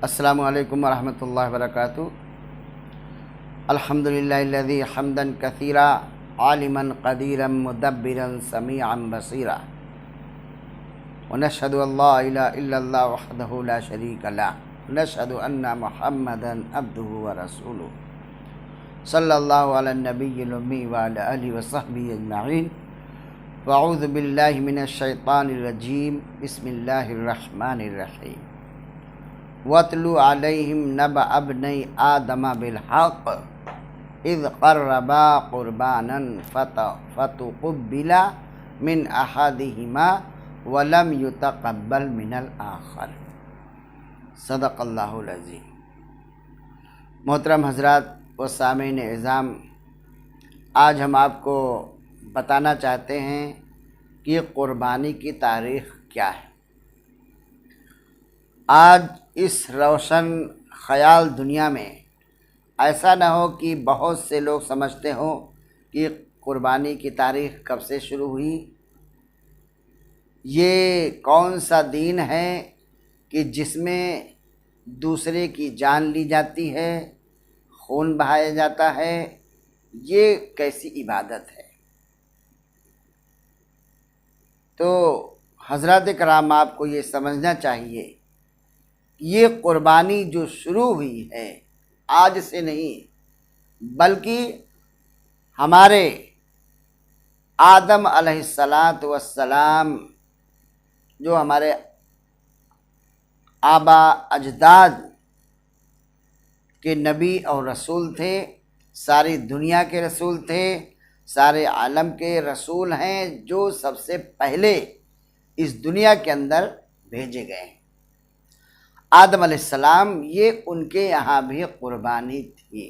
السلام علیکم ورحمۃ اللہ وبرکاتہ۔ الحمدللہ الذی حمدا کثیرا عالما قدیرا مدبرا سمیعا بصیرا، ونشهد ان لا الہ الا اللہ وحدہ لا شریک لہ، ونشهد ان محمدا عبدہ ورسولہ، صلی اللہ علی النبی الامی وعلی آلہ وصحبہ اجمعین۔ واعوذ باللہ من الشیطان الرجیم، بسم اللہ الرحمن الرحیم۔ وَاتْلُ عَلَيْهِمْ نَبَأَ ابْنَيْ آدَمَ بِالْحَقِّ إِذْ قَرَّبَا قُرْبَانًا فَتُقُبِّلَ مِنْ أَحَدِهِمَا وَلَمْ يُتَقَبَّلْ مِنَ الْآخَرِ۔ صدق اللہ العظیم۔ محترم حضرات و سامعین اعظام، آج ہم آپ کو بتانا چاہتے ہیں کہ قربانی کی تاریخ کیا ہے۔ آج اس روشن خیال دنیا میں ایسا نہ ہو کہ بہت سے لوگ سمجھتے ہوں کہ قربانی کی تاریخ کب سے شروع ہوئی، یہ کون سا دین ہے کہ جس میں دوسرے کی جان لی جاتی ہے، خون بہایا جاتا ہے، یہ کیسی عبادت ہے؟ تو حضرات کرام، آپ کو یہ سمجھنا چاہیے، یہ قربانی جو شروع ہوئی ہے آج سے نہیں، بلکہ ہمارے آدم علیہ السلام جو ہمارے آبا اجداد کے نبی اور رسول تھے، ساری دنیا کے رسول تھے، سارے عالم کے رسول ہیں، جو سب سے پہلے اس دنیا کے اندر بھیجے گئے ہیں۔ آدم علیہ السلام، یہ ان کے یہاں بھی قربانی تھی۔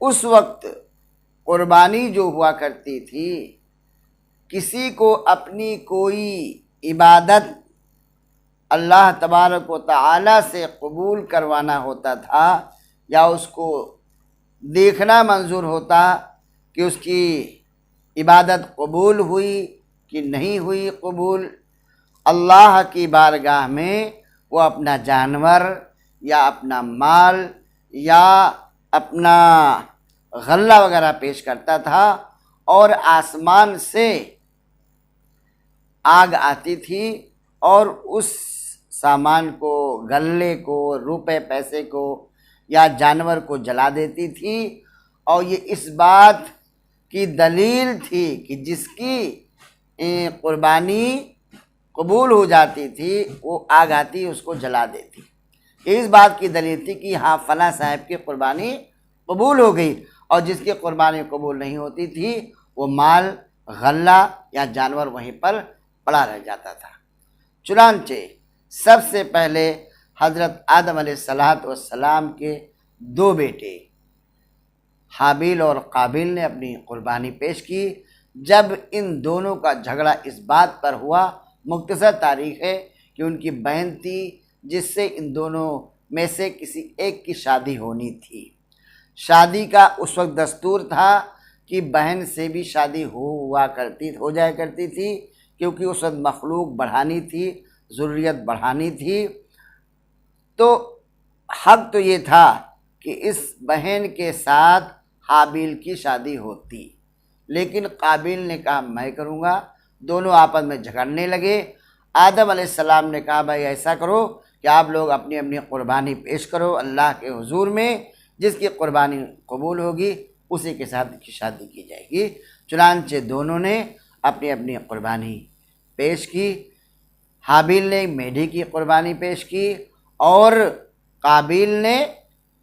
اس وقت قربانی جو ہوا کرتی تھی، کسی کو اپنی کوئی عبادت اللہ تبارک و تعالی سے قبول کروانا ہوتا تھا، یا اس کو دیکھنا منظور ہوتا کہ اس کی عبادت قبول ہوئی کہ نہیں ہوئی قبول، اللہ کی بارگاہ میں وہ اپنا جانور یا اپنا مال یا اپنا غلہ وغیرہ پیش کرتا تھا، اور آسمان سے آگ آتی تھی اور اس سامان کو، غلے کو، روپے پیسے کو یا جانور کو جلا دیتی تھی۔ اور یہ اس بات کی دلیل تھی کہ جس کی قربانی قبول ہو جاتی تھی، وہ آگ آتی اس کو جلا دیتی۔ اس بات کی دلیل تھی کہ ہاں فلاں صاحب کی قربانی قبول ہو گئی، اور جس کی قربانی قبول نہیں ہوتی تھی، وہ مال، غلہ یا جانور وہیں پر پڑا رہ جاتا تھا۔ چنانچہ سب سے پہلے حضرت آدم علیہ السلام کے دو بیٹے حابیل اور قابیل نے اپنی قربانی پیش کی۔ جب ان دونوں کا جھگڑا اس بات پر ہوا، مختصر تاریخ ہے کہ ان کی بہن تھی جس سے ان دونوں میں سے کسی ایک کی شادی ہونی تھی۔ شادی کا اس وقت دستور تھا کہ بہن سے بھی شادی ہو جایا کرتی تھی، کیونکہ اس وقت مخلوق بڑھانی تھی، ذریت بڑھانی تھی۔ تو حق تو یہ تھا کہ اس بہن کے ساتھ حابیل کی شادی ہوتی، لیکن قابیل نے کہا میں کروں گا۔ دونوں آپس میں جھگڑنے لگے۔ آدم علیہ السلام نے کہا بھائی ایسا کرو کہ آپ لوگ اپنی اپنی قربانی پیش کرو اللہ کے حضور میں، جس کی قربانی قبول ہوگی اسی کے ساتھ کی شادی کی جائے گی۔ چنانچہ دونوں نے اپنی اپنی قربانی پیش کی۔ حابیل نے میڈے کی قربانی پیش کی، اور قابیل نے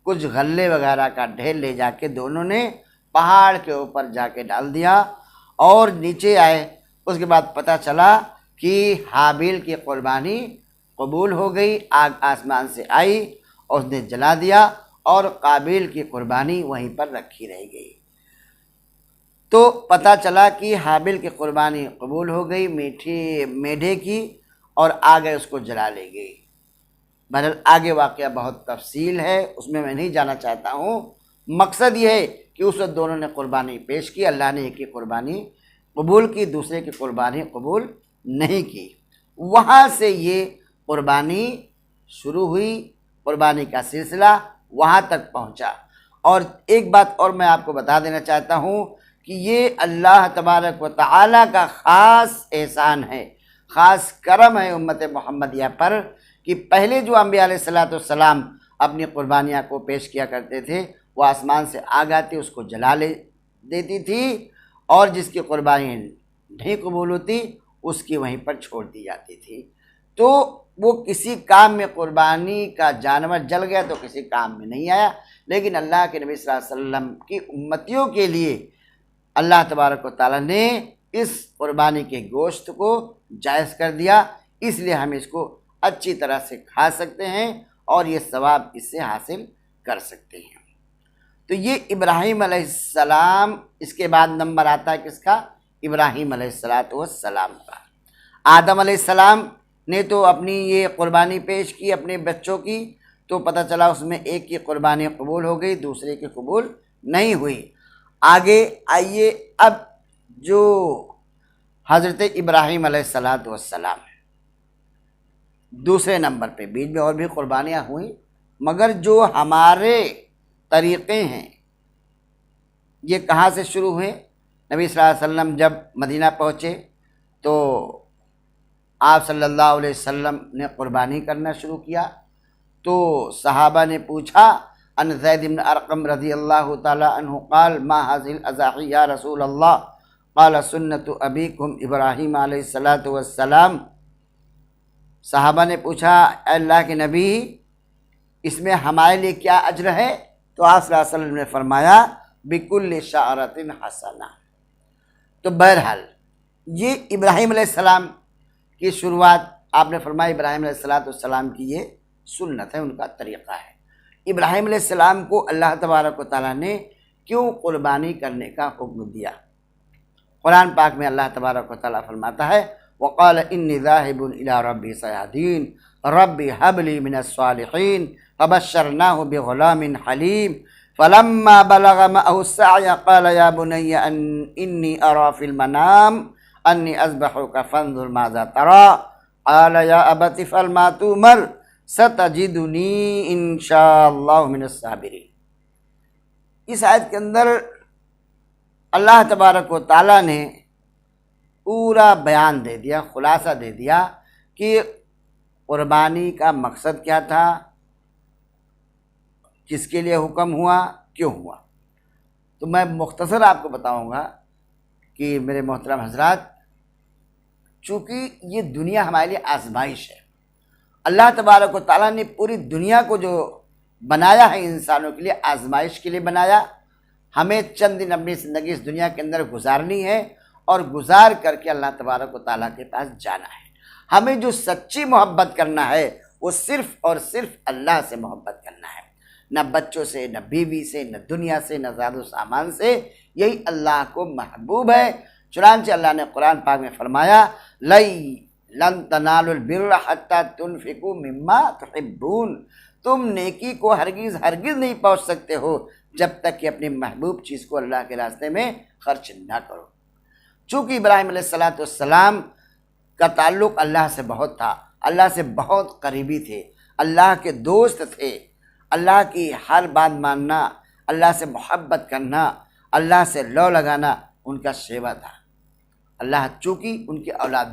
کچھ غلے وغیرہ کا ڈھیر لے جا کے دونوں نے پہاڑ کے اوپر جا کے ڈال دیا، اور نیچے آئے۔ اس کے بعد پتہ چلا کہ حابیل کی قربانی قبول ہو گئی، آگ آسمان سے آئی اور اس نے جلا دیا، اور قابیل کی قربانی وہیں پر رکھی رہ گئی۔ تو پتہ چلا کہ حابیل کی قربانی قبول ہو گئی میڈے کی، اور آگے اس کو جلا لے گئی۔ بہرحال آگے واقعہ بہت تفصیل ہے، اس میں نہیں جانا چاہتا ہوں۔ مقصد یہ ہے کہ اس وقت دونوں نے قربانی پیش کی، اللہ نے ایک کی قربانی قبول کی، دوسرے کی قربانی قبول نہیں کی۔ وہاں سے یہ قربانی شروع ہوئی، قربانی کا سلسلہ وہاں تک پہنچا۔ اور ایک بات اور میں آپ کو بتا دینا چاہتا ہوں کہ یہ اللہ تبارک و تعالیٰ کا خاص احسان ہے، خاص کرم ہے امت محمدیہ پر، کہ پہلے جو انبیاء علیہ السلام اپنی قربانیاں کو پیش کیا کرتے تھے، وہ آسمان سے آگ آتی اس کو جلا دیتی تھی، اور جس کی قربانی نہیں قبول ہوتی اس کی وہیں پر چھوڑ دی جاتی تھی۔ تو وہ کسی کام میں قربانی کا جانور جل گیا تو کسی کام میں نہیں آیا، لیکن اللہ کے نبی صلی اللہ علیہ وسلم کی امتیوں کے لیے اللہ تبارک و تعالیٰ نے اس قربانی کے گوشت کو جائز کر دیا، اس لیے ہم اس کو اچھی طرح سے کھا سکتے ہیں اور یہ ثواب اس سے حاصل کر سکتے ہیں۔ تو یہ ابراہیم علیہ السلام، اس کے بعد نمبر آتا ہے کس کا؟ ابراہیم علیہ السلام کا۔ آدم علیہ السلام نے تو اپنی یہ قربانی پیش کی اپنے بچوں کی، تو پتہ چلا اس میں ایک کی قربانی قبول ہو گئی، دوسرے کی قبول نہیں ہوئی۔ آگے آئیے، اب جو حضرت ابراہیم علیہ السلام دوسرے نمبر پہ، بیچ میں اور بھی قربانیاں ہوئیں، مگر جو ہمارے طریقے ہیں یہ کہاں سے شروع ہوئے؟ نبی صلی اللہ علیہ وسلم جب مدینہ پہنچے تو آپ صلی اللہ علیہ وسلم نے قربانی کرنا شروع کیا، تو صحابہ نے پوچھا، ان زید بن ارقم رضی اللہ تعالی عنہ قال ما هذه الاضاحی یا رسول اللہ قال سنت ابیکم ابراہیم علیہ السلام۔ صحابہ نے پوچھا، اے اللہ کے نبی، اس میں ہمارے لیے کیا اجر ہے؟ تو آپ صلی اللہ علیہ وسلم نے فرمایا بکل شعرۃ حسنہ۔ تو بہرحال یہ ابراہیم علیہ السلام کی شروعات، آپ نے فرمایا ابراہیم علیہ السلام کی یہ سنت ہے، ان کا طریقہ ہے۔ ابراہیم علیہ السلام کو اللہ تبارک و تعالیٰ نے کیوں قربانی کرنے کا حکم دیا؟ قرآن پاک میں اللہ تبارک و تعالیٰ فرماتا ہے وقال انی ذاہب الی ربی سیہدین ربی حب لی من الصالحین فبشرناہ بغلام حلیم فلما بلغ معه السعی قال یا بنی انی ارى فی المنام انی اذبحک فانظر ماذا تری قال یا ابت افعل ما تؤمر ستجدنی انشاء اللہ من الصابرین۔ اس آیت کے اندر اللہ تبارک و تعالیٰ نے پورا بیان دے دیا، خلاصہ دے دیا کہ قربانی کا مقصد کیا تھا، کس کے لیے حکم ہوا، کیوں ہوا۔ تو میں مختصر آپ کو بتاؤں گا کہ میرے محترم حضرات، چونکہ یہ دنیا ہمارے لیے آزمائش ہے، اللہ تبارک و تعالیٰ نے پوری دنیا کو جو بنایا ہے انسانوں کے لیے آزمائش کے لیے بنایا۔ ہمیں چند دن اپنی زندگی اس دنیا کے اندر گزارنی ہے اور گزار کر کے اللہ تبارک و تعالیٰ کے پاس جانا ہے۔ ہمیں جو سچی محبت کرنا ہے وہ صرف اور صرف اللہ سے محبت کرنا ہے، نہ بچوں سے، نہ بیوی سے، نہ دنیا سے، نہ زاد و سامان سے، یہی اللہ کو محبوب ہے۔ چنانچہ اللہ نے قرآن پاک میں فرمایا لن تنالوا البر حتی تنفقوا مما تحبون، تم نیکی کو ہرگز نہیں پہنچ سکتے ہو جب تک کہ اپنی محبوب چیز کو اللہ کے راستے میں خرچ نہ کرو۔ چونکہ ابراہیم علیہ السلام کا تعلق اللہ سے بہت تھا، اللہ سے بہت قریبی تھے، اللہ کے دوست تھے، اللہ کی ہر بات ماننا، اللہ سے محبت کرنا، اللہ سے لو لگانا ان کا شیوا تھا۔ اللہ چونکہ ان کی اولاد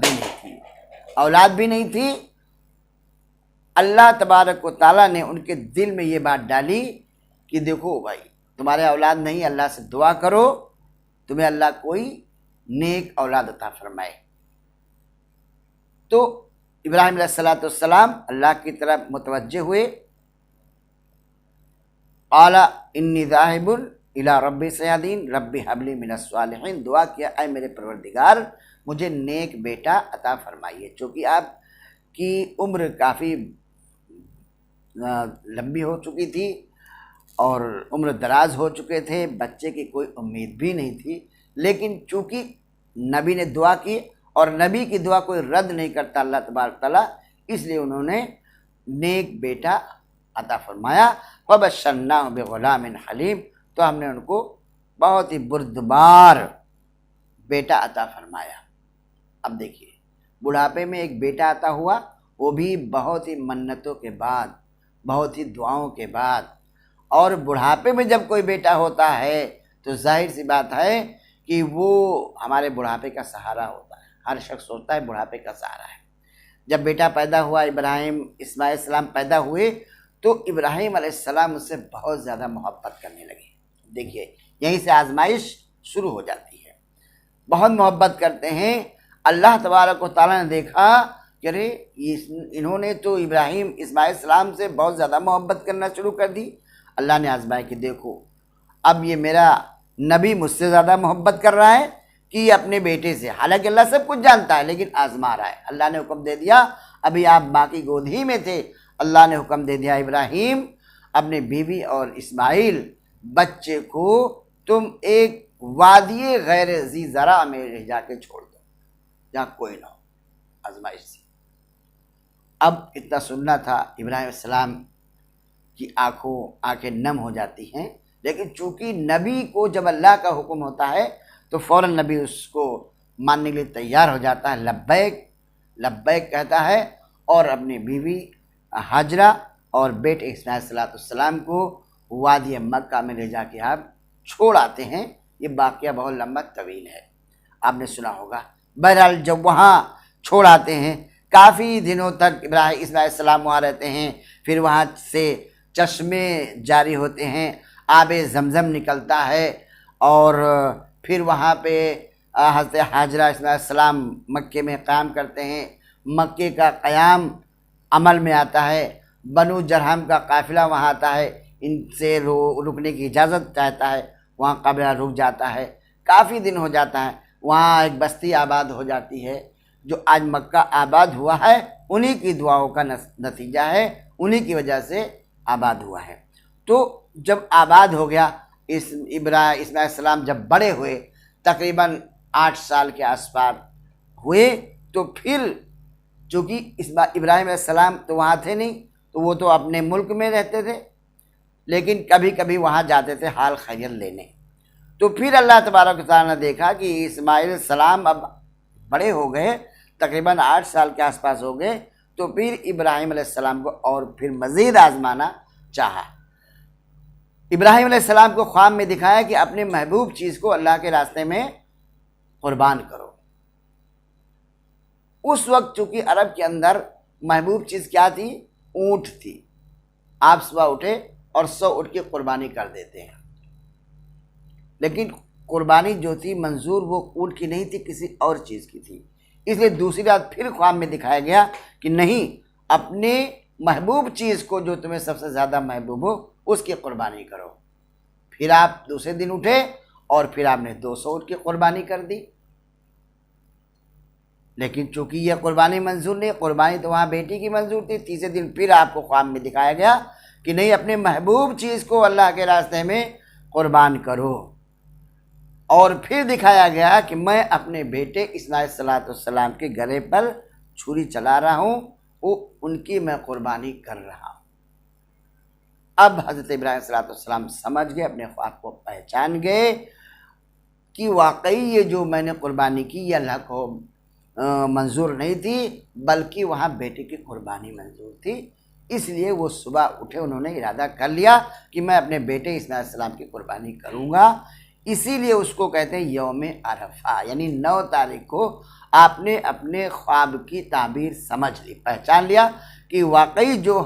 بھی نہیں تھی، اللہ تبارک و تعالیٰ نے ان کے دل میں یہ بات ڈالی کہ دیکھو بھائی، تمہارے اولاد نہیں، اللہ سے دعا کرو تمہیں اللہ کوئی نیک اولاد عطا فرمائے۔ تو ابراہیم علیہ السلام اللہ کی طرف متوجہ ہوئے، قال انی ذاہب الی ربی سیہدین ربی حب لی من الصالحین، دعا کیا اے میرے پروردگار مجھے نیک بیٹا عطا فرمائیے۔ چونکہ آپ کی عمر کافی لمبی ہو چکی تھی اور عمر دراز ہو چکے تھے، بچے کی کوئی امید بھی نہیں تھی، لیکن چونکہ نبی نے دعا کی اور نبی کی دعا کوئی رد نہیں کرتا اللہ تبارک تعالیٰ، اس لیے انہوں نے نیک بیٹا عطا فرمایا۔ وَبَشَّرْنَاهُ بِغُلَامٍ حَلِيمٍ، تو ہم نے ان کو بہت ہی بردبار بیٹا عطا فرمایا۔ اب دیکھیے، بڑھاپے میں ایک بیٹا عطا ہوا، وہ بھی بہت ہی منتوں کے بعد، بہت ہی دعاؤں کے بعد۔ اور بڑھاپے میں جب کوئی بیٹا ہوتا ہے تو ظاہر سی بات ہے کہ وہ ہمارے بڑھاپے کا سہارا ہوتا ہے۔ ہر شخص ہوتا ہے بڑھاپے کا سہارا ہے۔ جب بیٹا پیدا ہوا، ابراہیم اسماعیل السلام پیدا ہوئے، تو ابراہیم علیہ السلام اس سے بہت زیادہ محبت کرنے لگے۔ دیکھیے یہیں سے آزمائش شروع ہو جاتی ہے۔ بہت محبت کرتے ہیں۔ اللہ تبارک و تعالیٰ نے دیکھا کہ ارے انہوں نے تو ابراہیم اسماعیل السلام سے بہت زیادہ محبت کرنا شروع کر دی۔ اللہ نے آزمایا کہ دیکھو اب یہ میرا نبی مجھ سے زیادہ محبت کر رہا ہے کہ اپنے بیٹے سے، حالانکہ اللہ سب کچھ جانتا ہے لیکن آزما رہا ہے۔ اللہ نے حکم دے دیا، ابھی آپ باقی گود ہی میں تھے، اللہ نے حکم دے دیا ابراہیم اپنے بیوی اور اسماعیل بچے کو تم ایک وادی غیر ذی زرع میں لے جا کے چھوڑ دو جہاں کوئی نہ ہو، آزمائش سے۔ اب اتنا سننا تھا، ابراہیم السلام کی آنکھیں نم ہو جاتی ہیں، لیکن چونکہ نبی کو جب اللہ کا حکم ہوتا ہے تو فوراً نبی اس کو ماننے کے لیے تیار ہو جاتا ہے، لبیک لبیک کہتا ہے، اور اپنی بیوی ہاجرہ اور بیٹے اسماعیل السلام کو وادی مکہ میں لے جا کے آپ چھوڑ آتے ہیں۔ یہ واقعہ بہت لمبا طویل ہے، آپ نے سنا ہوگا۔ بہرحال جب وہاں چھوڑ آتے ہیں، کافی دنوں تک ابراہیم اسماعیل السلام وہاں رہتے ہیں، پھر وہاں سے چشمے جاری ہوتے ہیں، آب زمزم نکلتا ہے، اور پھر وہاں پہ حضرت ہاجرہ اسماعیل السلام مکے میں قیام کرتے ہیں۔ مکے کا قیام عمل میں آتا ہے، بنو جرہم کا قافلہ وہاں آتا ہے، ان سے رکنے کی اجازت چاہتا ہے، وہاں قافلہ رک جاتا ہے، کافی دن ہو جاتا ہے، وہاں ایک بستی آباد ہو جاتی ہے۔ جو آج مکہ آباد ہوا ہے انہی کی دعاؤں کا نتیجہ ہے، انہی کی وجہ سے آباد ہوا ہے۔ تو جب آباد ہو گیا، اسماعیل السلام جب بڑے ہوئے، تقریباً 8 سال کے آس پاس ہوئے، تو پھر چونکہ ابراہیم علیہ السلام تو وہاں تھے نہیں، تو وہ تو اپنے ملک میں رہتے تھے، لیکن کبھی کبھی وہاں جاتے تھے حال خیریت لینے۔ تو پھر اللہ تبارک و تعالیٰ نے دیکھا کہ اسماعیل السلام اب بڑے ہو گئے، تقریباً 8 سال کے آس پاس ہو گئے، تو پھر ابراہیم علیہ السلام کو اور پھر مزید آزمانا چاہا۔ ابراہیم علیہ السلام کو خواب میں دکھایا کہ اپنے محبوب چیز کو اللہ کے راستے میں قربان کرو۔ اس وقت چونکہ عرب کے اندر محبوب چیز کیا تھی؟ اونٹ تھی۔ آپ صبح اٹھے اور 100 اٹھ کے قربانی کر دیتے ہیں، لیکن قربانی جو تھی منظور وہ اونٹ کی نہیں تھی، کسی اور چیز کی تھی۔ اس لیے دوسری رات پھر خواب میں دکھایا گیا کہ نہیں، اپنے محبوب چیز کو جو تمہیں سب سے زیادہ محبوب ہو اس کی قربانی کرو۔ پھر آپ دوسرے دن اٹھے اور پھر آپ نے 200 اونٹ کی قربانی کر دی، لیکن چونکہ یہ قربانی منظور نہیں، قربانی تو وہاں بیٹی کی منظور تھی۔ تیسرے دن پھر آپ کو خواب میں دکھایا گیا کہ نہیں، اپنے محبوب چیز کو اللہ کے راستے میں قربان کرو، اور پھر دکھایا گیا کہ میں اپنے بیٹے اسماعیل السلام کے گلے پر چھری چلا رہا ہوں، وہ ان کی میں قربانی کر رہا ہوں۔ اب حضرت ابراہیم السلام سمجھ گئے، اپنے خواب کو پہچان گئے کہ واقعی یہ جو میں نے قربانی کی یہ اللہ کو منظور نہیں تھی، بلکہ وہاں بیٹے کی قربانی منظور تھی۔ اس لیے وہ صبح اٹھے، انہوں نے ارادہ کر لیا کہ میں اپنے بیٹے اسماعیل السلام کی قربانی کروں گا۔ اسی لیے اس کو کہتے ہیں یوم عرفہ، یعنی 9 تاریخ کو آپ نے اپنے خواب کی تعبیر سمجھ لی، پہچان لیا کہ واقعی جو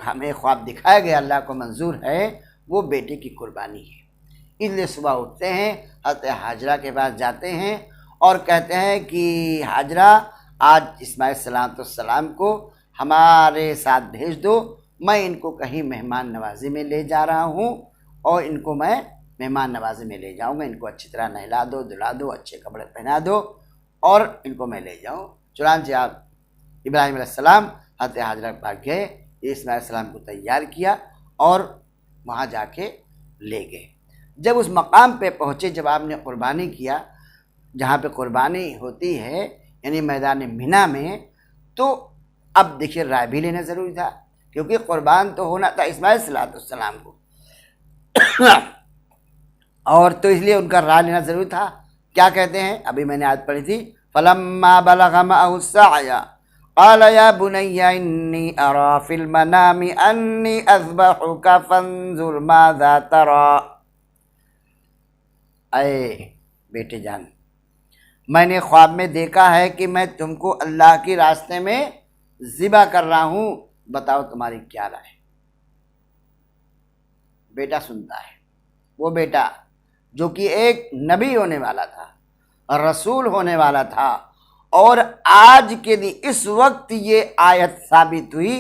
ہمیں خواب دکھایا گیا اللہ کو منظور ہے، وہ بیٹے کی قربانی ہے۔ اس لیے صبح اٹھتے ہیں، حضرت ہاجرہ کے پاس جاتے ہیں اور کہتے ہیں کہ ہاجرہ آج اسماعیل السلام کو ہمارے ساتھ بھیج دو، میں ان کو کہیں مہمان نوازی میں لے جا رہا ہوں، اور ان کو میں مہمان نوازی میں لے جاؤں گا، ان کو اچھی طرح نہلا دو، دھلا دو، اچھے کپڑے پہنا دو، اور ان کو میں لے جاؤں۔ چنانچہ آپ ابراہیم علیہ السلام حضرت ہاجرہ کے پاس گئے، اسماعیل السلام کو تیار کیا اور وہاں جا کے لے گئے۔ جب اس مقام پہ پہنچے، جب آپ نے قربانی کیا، جہاں پہ قربانی ہوتی ہے یعنی میدان مینا میں، تو اب دیکھیے رائے بھی لینا ضروری تھا، کیونکہ قربان تو ہونا تھا اسماعیل السلام کو اور تو اس لیے ان کا رائے لینا ضروری تھا۔ کیا کہتے ہیں؟ ابھی میں نے آیت پڑھی تھی، فَلَمَّا بَلَغَ مَعَهُ السَّعْيَ، قال یا بنی انی ارا فی المنام انی اذبحک فانظر ماذا تری، اے بیٹے جان، میں نے خواب میں دیکھا ہے کہ میں تم کو اللہ کے راستے میں ذبح کر رہا ہوں، بتاؤ تمہاری کیا رائے۔ بیٹا سنتا ہے، وہ بیٹا جو کہ ایک نبی ہونے والا تھا، رسول ہونے والا تھا، اور آج کے دن اس وقت یہ آیت ثابت ہوئی،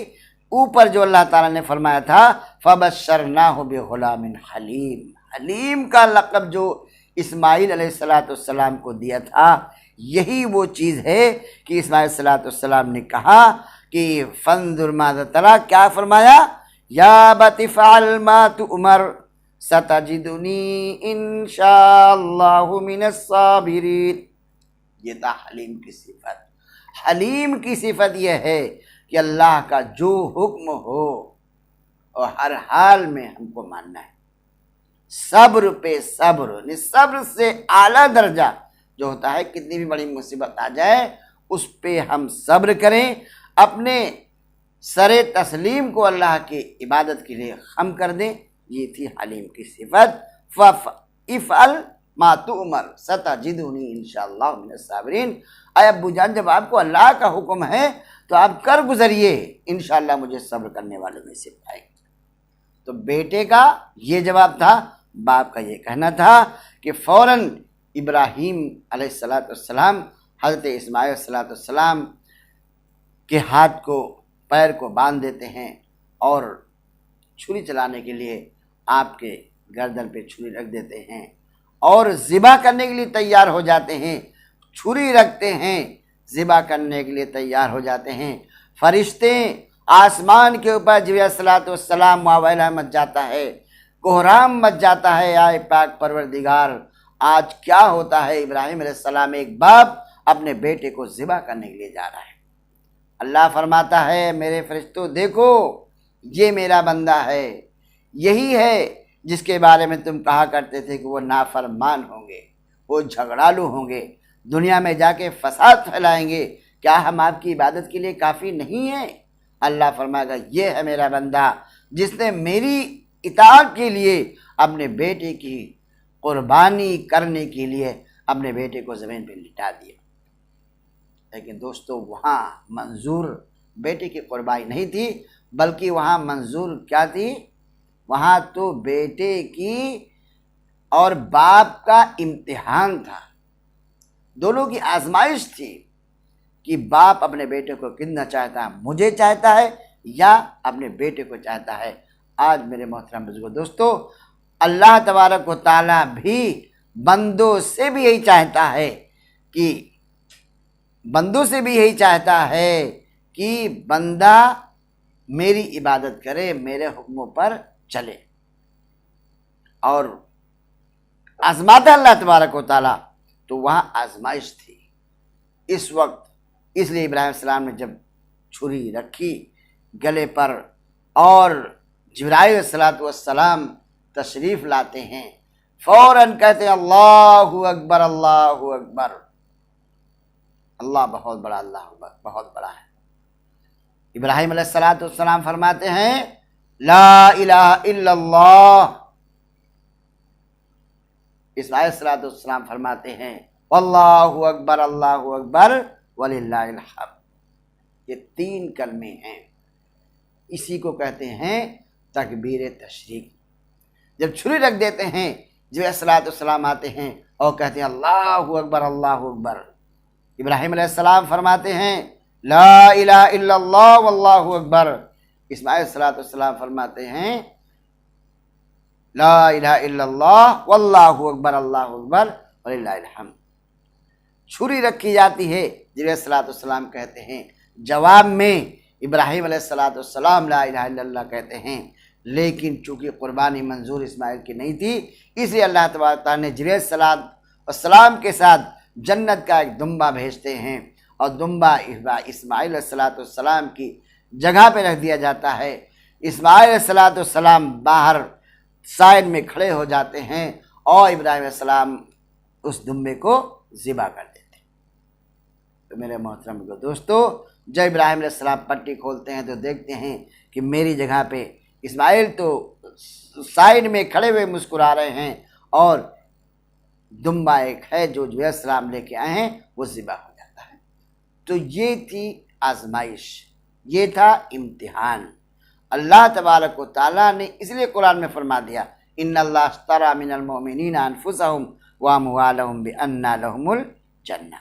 اوپر جو اللہ تعالیٰ نے فرمایا تھا فَبَشَّرْنَاهُ بِغُلَامٍ حلیم، حلیم کا لقب جو اسماعیل علیہ السلام کو دیا تھا، یہی وہ چیز ہے کہ اسماعیل علیہ السلام نے کہا کہ فانظر ماذا تری، کیا فرمایا؟ یا ابت افعل ما تؤمر ستجدنی انشاء اللہ من الصابرین۔ یہ تھا حلیم کی صفت۔ حلیم کی صفت یہ ہے کہ اللہ کا جو حکم ہو اور ہر حال میں ہم کو ماننا ہے، صبر پہ صبر، یعنی صبر سے اعلیٰ درجہ جو ہوتا ہے، کتنی بھی بڑی مصیبت آ جائے اس پہ ہم صبر کریں، اپنے سر تسلیم کو اللہ کی عبادت کے لیے خم کر دیں۔ یہ تھی حلیم کی صفت۔ فَافْعَلْ مَا تُؤْمَرْ سَتَجِدُنِي انشاءاللہ من الصابرین۔ اے ابو جان، جب آپ کو اللہ کا حکم ہے تو آپ کر گزریے، انشاءاللہ مجھے صبر کرنے والوں میں سے پائیں گے۔ تو بیٹے کا یہ جواب تھا، باپ کا یہ کہنا تھا کہ فوراً ابراہیم علیہ السلام حضرت اسماعیل علیہ السلام کے ہاتھ کو، پیر کو باندھ دیتے ہیں اور چھری چلانے کے لیے آپ کے گردن پہ چھری رکھ دیتے ہیں اور ذبح کرنے کے لیے تیار ہو جاتے ہیں، چھری رکھتے ہیں، ذبح کرنے کے لیے تیار ہو جاتے ہیں۔ فرشتے آسمان کے اوپر جبرائیل علیہ السلام معاوضہ مچ جاتا ہے، کوہرام مچ جاتا ہے، آئے پاک پروردگار آج کیا ہوتا ہے؟ ابراہیم علیہ السلام ایک باپ اپنے بیٹے کو ذبح کرنے کے لیے جا رہا ہے۔ اللہ فرماتا ہے میرے فرشتوں دیکھو، یہ میرا بندہ ہے، یہی ہے جس کے بارے میں تم کہا کرتے تھے کہ وہ نافرمان ہوں گے، وہ جھگڑالو ہوں گے، دنیا میں جا کے فساد پھیلائیں گے، کیا ہم آپ کی عبادت کے لیے کافی نہیں ہیں؟ اللہ فرمائے گا یہ ہے میرا بندہ جس نے میری اطاعت کے لیے اپنے بیٹے کی قربانی کرنے کے لیے اپنے بیٹے کو زمین پہ لٹا دیا۔ لیکن دوستو وہاں منظور بیٹے کی قربانی نہیں تھی، بلکہ وہاں منظور کیا تھی؟ وہاں تو بیٹے کی اور باپ کا امتحان تھا، دونوں کی آزمائش تھی کہ باپ اپنے بیٹے کو کتنا چاہتا ہے، مجھے چاہتا ہے یا اپنے بیٹے کو چاہتا ہے۔ آج میرے محترم بزرگوں دوستو، اللہ تبارک و تعالیٰ بھی بندوں سے بھی یہی چاہتا ہے کہ بندہ میری عبادت کرے، میرے حکموں پر چلے، اور آزماتا اللہ تبارک و تعالیٰ۔ تو وہاں آزمائش تھی اس وقت، اس لیے ابراہیم علیہ السلام نے جب چھری رکھی گلے پر اور جبرائیل علیہ السلام تشریف لاتے ہیں، فوراً کہتے ہیں اللہ اکبر، اللہ اکبر، اللہ بہت بڑا، اللہ اکبر بہت بڑا ہے۔ ابراہیم علیہ السلام فرماتے ہیں لا الہ الا اللہ، اسماعیل علیہ السلام فرماتے ہیں واللہ اکبر، اللہ اکبر وللہ الحمد۔ یہ تین کلمے ہیں، اسی کو کہتے ہیں تکبیر تشریق۔ جب چھری رکھ دیتے ہیں جو علیہ السلام آتے ہیں اور کہتے ہیں اللہ اکبر، اللہ اکبر۔ ابراہیم علیہ السلام فرماتے ہیں لا الہ الا اللہ واللہ اکبر، اسماعیل علیہ السلام فرماتے ہیں لا الہ الا اللہ واللہ اکبر، اللہ اکبر وللہ الحمد۔ چھری رکھی جاتی ہے، جبرائیل علیہ السلام کہتے ہیں، جواب میں ابراہیم علیہ السلام لا الہ الا اللہ کہتے ہیں، لیکن چونکہ قربانی منظور اسماعیل کی نہیں تھی، اس لیے اللہ تبارک تعالیٰ نے جبرائیل علیہ السلام کے ساتھ جنت کا ایک دمبا بھیجتے ہیں، اور دمبا اسماعیل علیہ السلام کی جگہ پہ رکھ دیا جاتا ہے۔ اسماعیل علیہ السلام باہر سائڈ میں کھڑے ہو جاتے ہیں اور ابراہیم علیہ السلام اس دمبے کو ذبح کر دیتے ہیں۔ تو میرے محترم دوستو، جب ابراہیم علیہ السلام پٹی کھولتے ہیں تو دیکھتے ہیں کہ میری جگہ پہ اسماعیل تو سائڈ میں کھڑے ہوئے مسکرا رہے ہیں اور دمبا ایک ہے جو علیہ السلام لے کے آئے ہیں وہ ذبح ہو جاتا ہے۔ تو یہ تھی آزمائش، یہ تھا امتحان۔ اللہ تبارک و تعالیٰ نے اس لیے قرآن میں فرما دیا ان اللہ اشتری من المؤمنین انفسهم واموالهم بان لهم الجنہ۔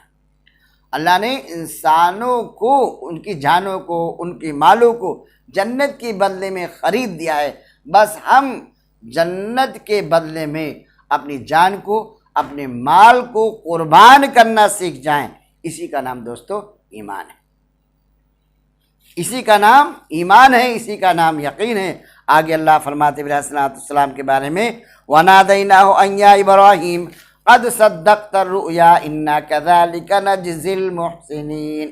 اللہ نے انسانوں کو، ان کی جانوں کو، ان کی مالوں کو جنت کے بدلے میں خرید دیا ہے۔ بس ہم جنت کے بدلے میں اپنی جان کو، اپنے مال کو قربان کرنا سیکھ جائیں۔ اسی کا نام دوستو ایمان ہے، اسی کا نام ایمان ہے، اسی کا نام یقین ہے۔ آگے اللہ فرماتے علیہ السلام کے بارے میں وَنَادَيْنَاهُ أَن يَا إِبْرَاهِيمُ قَدْ صَدَّقْتَ الرُّؤْيَا إِنَّا كَذَلِكَ نَجْزِي الْمُحْسِنِينَ۔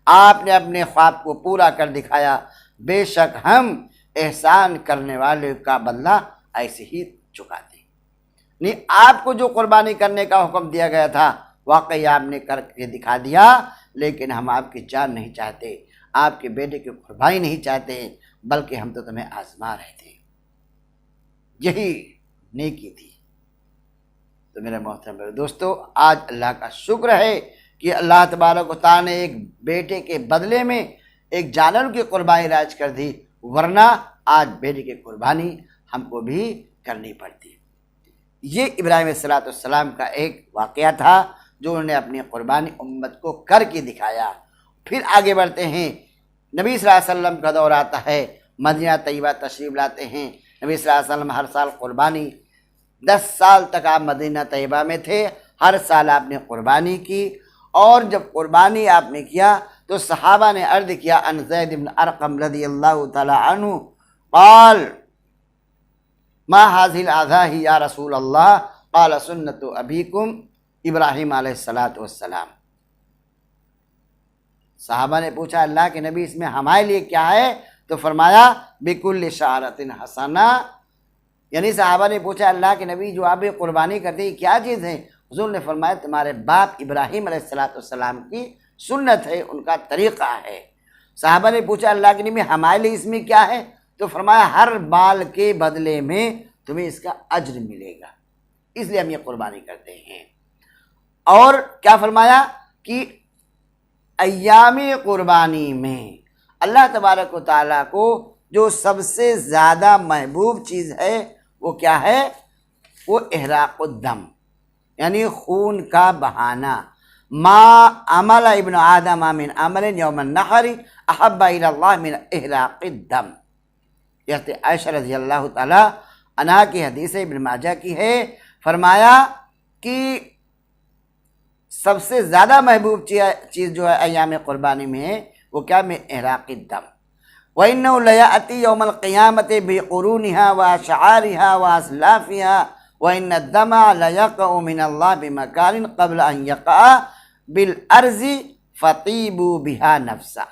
آپ نے اپنے خواب کو پورا کر دکھایا، بے شک ہم احسان کرنے والے کا بدلہ ایسے ہی چکاتے ہیں۔ نہیں، آپ کو جو قربانی کرنے کا حکم دیا گیا تھا واقعی آپ نے کر کے دکھا دیا، لیکن ہم آپ کی جان نہیں چاہتے، آپ کے بیٹے کی قربانی نہیں چاہتے، بلکہ ہم تو تمہیں آزما رہے تھے۔ یہی نیکی تھی۔ تو میرے محترم دوستو، آج اللہ کا شکر ہے کہ اللہ تبارک و تعالیٰ نے ایک بیٹے کے بدلے میں ایک جانور کی قربانی رائج کر دی، ورنہ آج بیٹے کی قربانی ہم کو بھی کرنی پڑتی۔ یہ ابراہیم علیہ السلام کا ایک واقعہ تھا جو انہوں نے اپنی قربانی امت کو کر کے دکھایا۔ پھر آگے بڑھتے ہیں، نبی صلی اللہ علیہ وسلم کا دور آتا ہے، مدینہ طیبہ تشریف لاتے ہیں۔ نبی صلی اللہ علیہ وسلم ہر سال قربانی، 10 سال تک آپ مدینہ طیبہ میں تھے، ہر سال آپ نے قربانی کی، اور جب قربانی آپ نے کیا تو صحابہ نے عرض کیا ان زید بن ارقم رضی اللہ تعالی عنہ قال ما هذه الاضاحی یا رسول اللہ قال سنت ابیکم ابراہیم علیہ السلام۔ صحابہ نے پوچھا اللہ کے نبی اس میں ہمارے لیے کیا ہے؟ تو فرمایا بکل شعرۃ حسنہ، یعنی صحابہ نے پوچھا اللہ کے نبی جو آپ قربانی کرتے ہیں کیا چیز ہے؟ حضور نے فرمایا تمہارے باپ ابراہیم علیہ السلام کی سنت ہے، ان کا طریقہ ہے۔ صحابہ نے پوچھا اللہ کے نبی ہمارے لیے اس میں کیا ہے؟ تو فرمایا ہر بال کے بدلے میں تمہیں اس کا اجر ملے گا، اس لیے ہم یہ قربانی کرتے ہیں۔ اور کیا فرمایا کہ ایام قربانی میں اللہ تبارک و تعالیٰ کو جو سب سے زیادہ محبوب چیز ہے وہ کیا ہے؟ وہ احراق الدم، یعنی خون کا بہانا۔ ما عمل ابن آدم من عمل یوم النحر احب الی اللہ من احراق الدم۔ یہ عائشہ رضی اللہ تعالی عنہا کی حدیث ابن ماجہ کی ہے، فرمایا کہ سب سے زیادہ محبوب چیز جو ہے ایام قربانی میں ہے وہ کیا؟ میں احراق الدم۔ وَإِنَّهُ لَيَأْتِي يَوْمَ الْقِيَامَةِ بِقُرُونِهَا وَأَشْعَارِهَا وَأَسْلَافِهَا وَإِنَّ الدَّمَ لَيَقَعُ مِنَ اللَّهِ بِمَكَانٍ قَبْلَ أَنْ يَقَعَ بِالْأَرْضِ فَطِيبُوا بِهَا نَفْسًا۔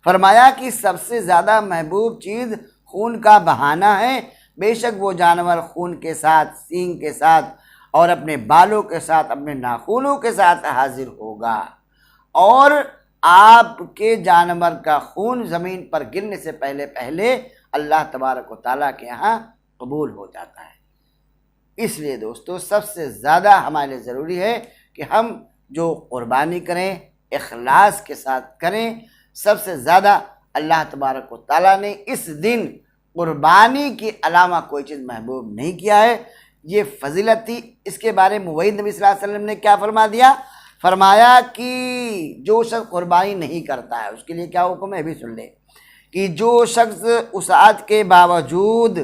فرمایا کہ سب سے زیادہ محبوب چیز خون کا بہانا ہے، بے شک وہ جانور خون کے ساتھ، سینگ کے ساتھ اور اپنے بالوں کے ساتھ، اپنے ناخنوں کے ساتھ حاضر ہوگا، اور آپ کے جانور کا خون زمین پر گرنے سے پہلے پہلے اللہ تبارک و تعالیٰ کے ہاں قبول ہو جاتا ہے۔ اس لیے دوستو سب سے زیادہ ہمارے لیے ضروری ہے کہ ہم جو قربانی کریں اخلاص کے ساتھ کریں۔ سب سے زیادہ اللہ تبارک و تعالیٰ نے اس دن قربانی کے علاوہ کوئی چیز محبوب نہیں کیا ہے، یہ فضیلت تھی۔ اس کے بارے میں وہی نبی صلی اللہ علیہ وسلم نے کیا فرما دیا؟ فرمایا کہ جو شخص قربانی نہیں کرتا ہے اس کے لیے کیا حکم ہے بھی سن لے، کہ جو شخص وسعت کے باوجود،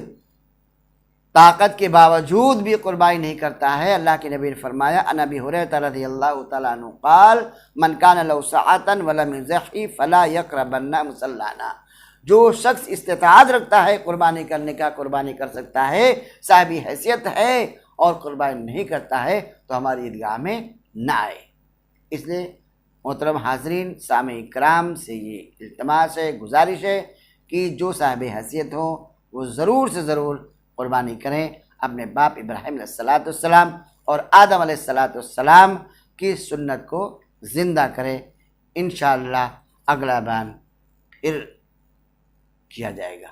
طاقت کے باوجود بھی قربانی نہیں کرتا ہے، اللہ کے نبی نے فرمایا عن ابی ہریرہ رضی اللہ تعالیٰ عنہ قال من کان له سعة ولم يضحي فلا يقربن مصلانا۔ جو شخص استطاعت رکھتا ہے قربانی کرنے کا، قربانی کر سکتا ہے، صاحب حیثیت ہے اور قربانی نہیں کرتا ہے تو ہماری عیدگاہ میں نہ آئے۔ اس لیے محترم حاضرین، سامع کرام سے یہ التماس ہے، گزارش ہے کہ جو صاحب حیثیت ہوں وہ ضرور سے ضرور قربانی کریں، اپنے باپ ابراہیم علیہ السلام اور آدم علیہ السلام کی سنت کو زندہ کریں۔ انشاءاللہ اگلا بیان پھر کیا جائے گا۔